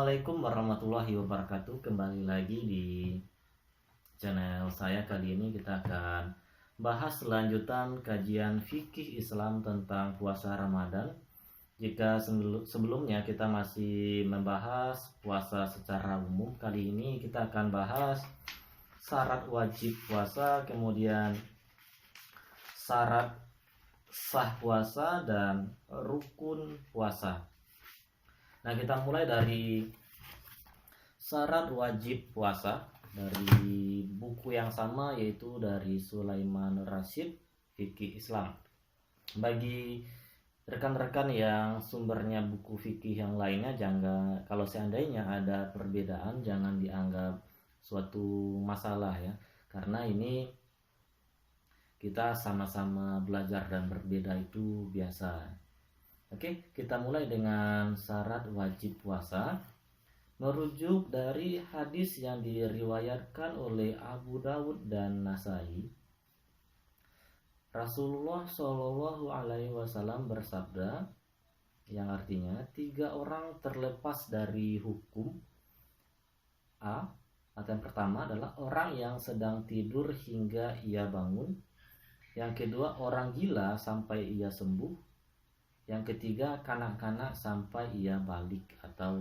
Assalamualaikum warahmatullahi wabarakatuh. Kembali lagi di channel saya. Kali ini kita akan bahas lanjutan kajian fikih Islam tentang puasa Ramadan. Jika sebelumnya kita masih membahas puasa secara umum, kali ini kita akan bahas syarat wajib puasa, kemudian syarat sah puasa dan rukun puasa. Nah, kita mulai dari syarat wajib puasa dari buku yang sama, yaitu dari Sulaiman Rasyid Fikih Islam. Bagi rekan-rekan yang sumbernya buku fikih yang lainnya, jangan, kalau seandainya ada perbedaan jangan dianggap suatu masalah ya, karena ini kita sama-sama belajar dan berbeda itu biasa. Oke, kita mulai dengan syarat wajib puasa. Merujuk dari hadis yang diriwayatkan oleh Abu Dawud dan Nasai, Rasulullah Shallallahu Alaihi Wasallam bersabda, yang artinya 3 orang terlepas dari hukum. Atau yang pertama adalah orang yang sedang tidur hingga ia bangun. Yang kedua, orang gila sampai ia sembuh. Yang ketiga, kanak-kanak sampai ia balik atau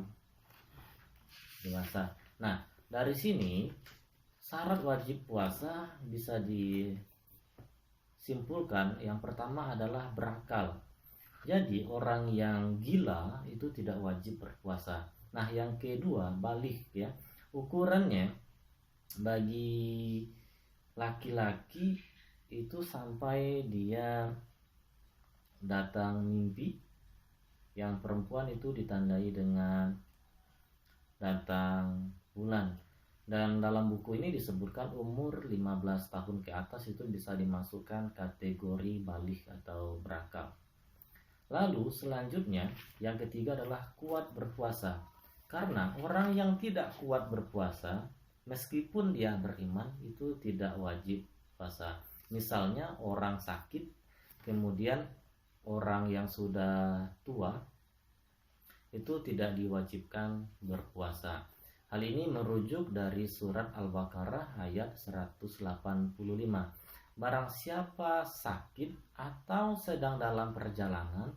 dewasa. Nah, dari sini syarat wajib puasa bisa disimpulkan. Yang pertama adalah berakal. Jadi orang yang gila itu tidak wajib berpuasa. Nah, yang kedua, balik ya. Ukurannya bagi laki-laki itu sampai dia datang mimpi. Yang perempuan itu ditandai dengan datang bulan. Dan dalam buku ini disebutkan umur 15 tahun ke atas itu bisa dimasukkan kategori balik atau berakal. Lalu selanjutnya yang ketiga adalah kuat berpuasa. Karena orang yang tidak kuat berpuasa meskipun dia beriman itu tidak wajib puasa. Misalnya orang sakit, kemudian orang yang sudah tua itu tidak diwajibkan berpuasa. Hal ini merujuk dari surat Al-Baqarah ayat 185. Barang siapa sakit atau sedang dalam perjalanan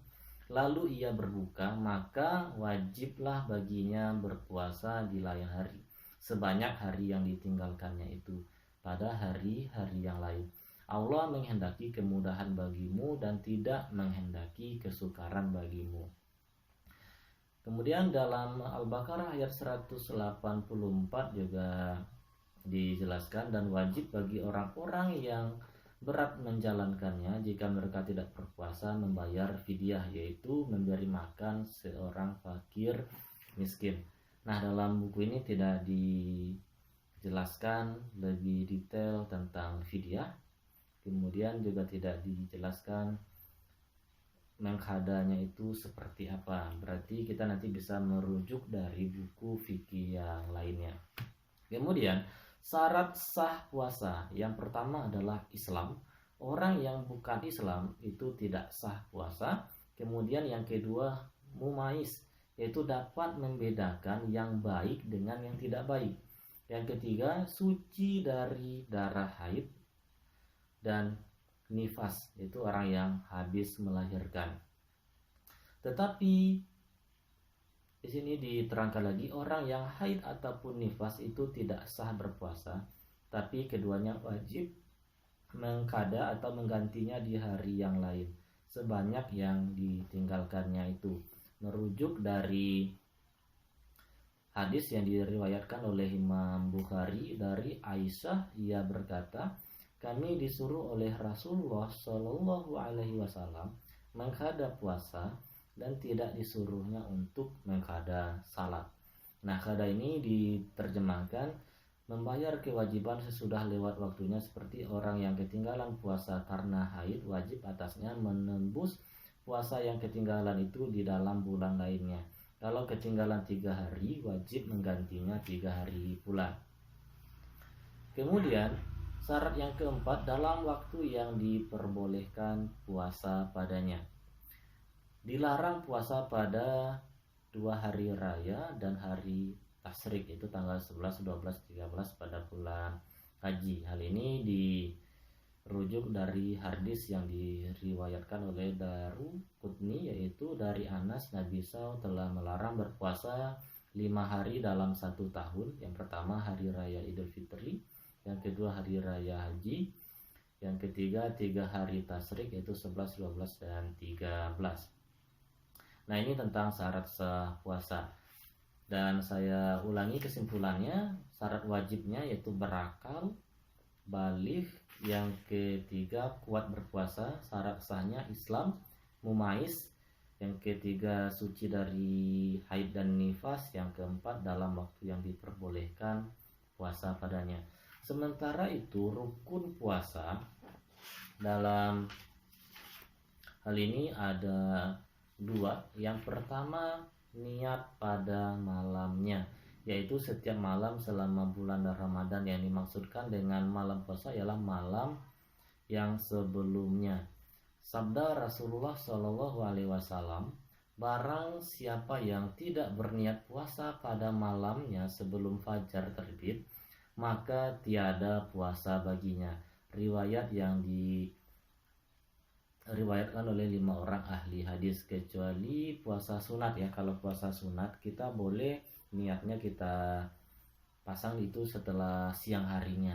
lalu ia berbuka, maka wajiblah baginya berpuasa di lain hari sebanyak hari yang ditinggalkannya itu pada hari-hari yang lain. Allah menghendaki kemudahan bagimu dan tidak menghendaki kesukaran bagimu. Kemudian dalam Al-Baqarah ayat 184 juga dijelaskan, dan wajib bagi orang-orang yang berat menjalankannya jika mereka tidak berpuasa membayar fidyah, yaitu memberi makan seorang fakir miskin. Nah, dalam buku ini tidak dijelaskan lebih detail tentang fidyah. Kemudian juga tidak dijelaskan menghadanya itu seperti apa. Berarti kita nanti bisa merujuk dari buku fikih yang lainnya. Kemudian syarat sah puasa. Yang pertama adalah Islam. Orang yang bukan Islam itu tidak sah puasa. Kemudian yang kedua, mumais, yaitu dapat membedakan yang baik dengan yang tidak baik. Yang ketiga, suci dari darah haid dan nifas, itu orang yang habis melahirkan. Tetapi di sini diterangkan lagi, orang yang haid ataupun nifas itu tidak sah berpuasa, tapi keduanya wajib mengqada atau menggantinya di hari yang lain sebanyak yang ditinggalkannya itu. Merujuk dari hadis yang diriwayatkan oleh Imam Bukhari dari Aisyah, ia berkata, kami disuruh oleh Rasulullah Shallallahu Alaihi Wasallam mengqada puasa dan tidak disuruhnya untuk mengqada salat. Nah, qada ini diterjemahkan membayar kewajiban sesudah lewat waktunya, seperti orang yang ketinggalan puasa karena haid, wajib atasnya menembus puasa yang ketinggalan itu di dalam bulan lainnya. Kalau ketinggalan 3 hari, wajib menggantinya 3 hari pula. Kemudian syarat yang keempat, dalam waktu yang diperbolehkan puasa padanya. Dilarang puasa pada 2 hari raya dan hari tasyrik, itu tanggal 11, 12, 13 pada bulan haji. Hal ini dirujuk dari hadis yang diriwayatkan oleh Daruqutni, yaitu dari Anas, Nabi SAW telah melarang berpuasa 5 hari dalam 1 tahun. Yang pertama hari raya Idul Fitri, yang kedua hari raya haji, yang ketiga 3 hari tasyrik, yaitu 11, 12, dan 13. Nah, ini tentang syarat sah puasa. Dan saya ulangi kesimpulannya, syarat wajibnya yaitu berakal, baligh, yang ketiga kuat berpuasa, syarat sahnya Islam, mumaiz, yang ketiga suci dari haid dan nifas, yang keempat dalam waktu yang diperbolehkan puasa padanya. Sementara itu rukun puasa dalam hal ini ada 2. Yang pertama niat pada malamnya, yaitu setiap malam selama bulan Ramadan. Yang dimaksudkan dengan malam puasa ialah malam yang sebelumnya. Sabda Rasulullah SAW, barang siapa yang tidak berniat puasa pada malamnya sebelum fajar terbit, maka tiada puasa baginya. Riwayat yang diriwayatkan oleh 5 orang ahli hadis, kecuali puasa sunat ya. Kalau puasa sunat kita boleh niatnya kita pasang itu setelah siang harinya,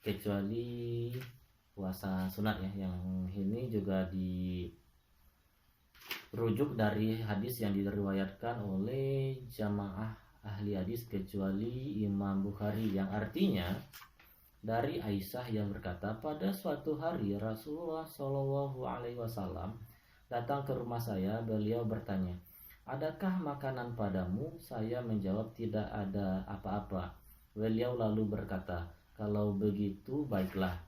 kecuali puasa sunat ya. Yang ini juga dirujuk dari hadis yang diriwayatkan oleh jamaah ahli hadis kecuali Imam Bukhari, yang artinya dari Aisyah yang berkata, pada suatu hari Rasulullah SAW datang ke rumah saya. Beliau bertanya, adakah makanan padamu? Saya menjawab, tidak ada apa-apa. Beliau lalu berkata, kalau begitu baiklah,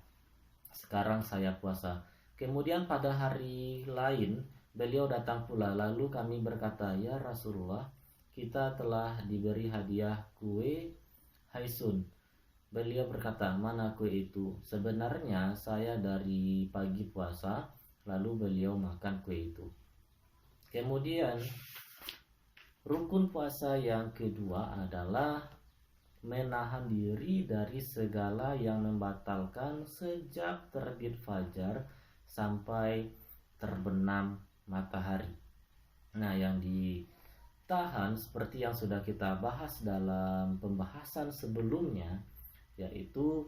sekarang saya puasa. Kemudian pada hari lain beliau datang pula. Lalu kami berkata, ya Rasulullah, kita telah diberi hadiah kue haisun. Beliau berkata, mana kue itu? Sebenarnya saya dari pagi puasa. Lalu beliau makan kue itu. Kemudian rukun puasa yang kedua adalah menahan diri dari segala yang membatalkan sejak terbit fajar sampai terbenam matahari. Nah, yang ditahan seperti yang sudah kita bahas dalam pembahasan sebelumnya, yaitu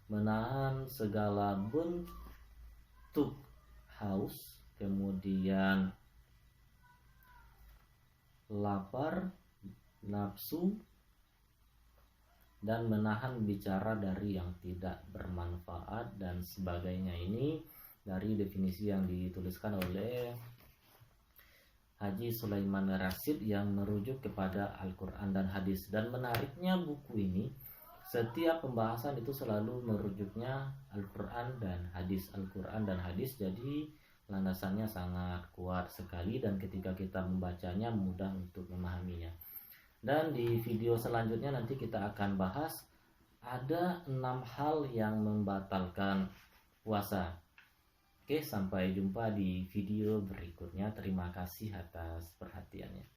menahan segala bentuk haus, kemudian lapar, nafsu, dan menahan bicara dari yang tidak bermanfaat dan sebagainya. Ini dari definisi yang dituliskan oleh Haji Sulaiman Rasyid yang merujuk kepada Al-Quran dan hadis. Dan menariknya buku ini, setiap pembahasan itu selalu merujuknya Al-Quran dan hadis, Al-Quran dan hadis. Jadi landasannya sangat kuat sekali, dan ketika kita membacanya mudah untuk memahaminya. Dan di video selanjutnya nanti kita akan bahas ada 6 hal yang membatalkan puasa. Oke, sampai jumpa di video berikutnya. Terima kasih atas perhatiannya.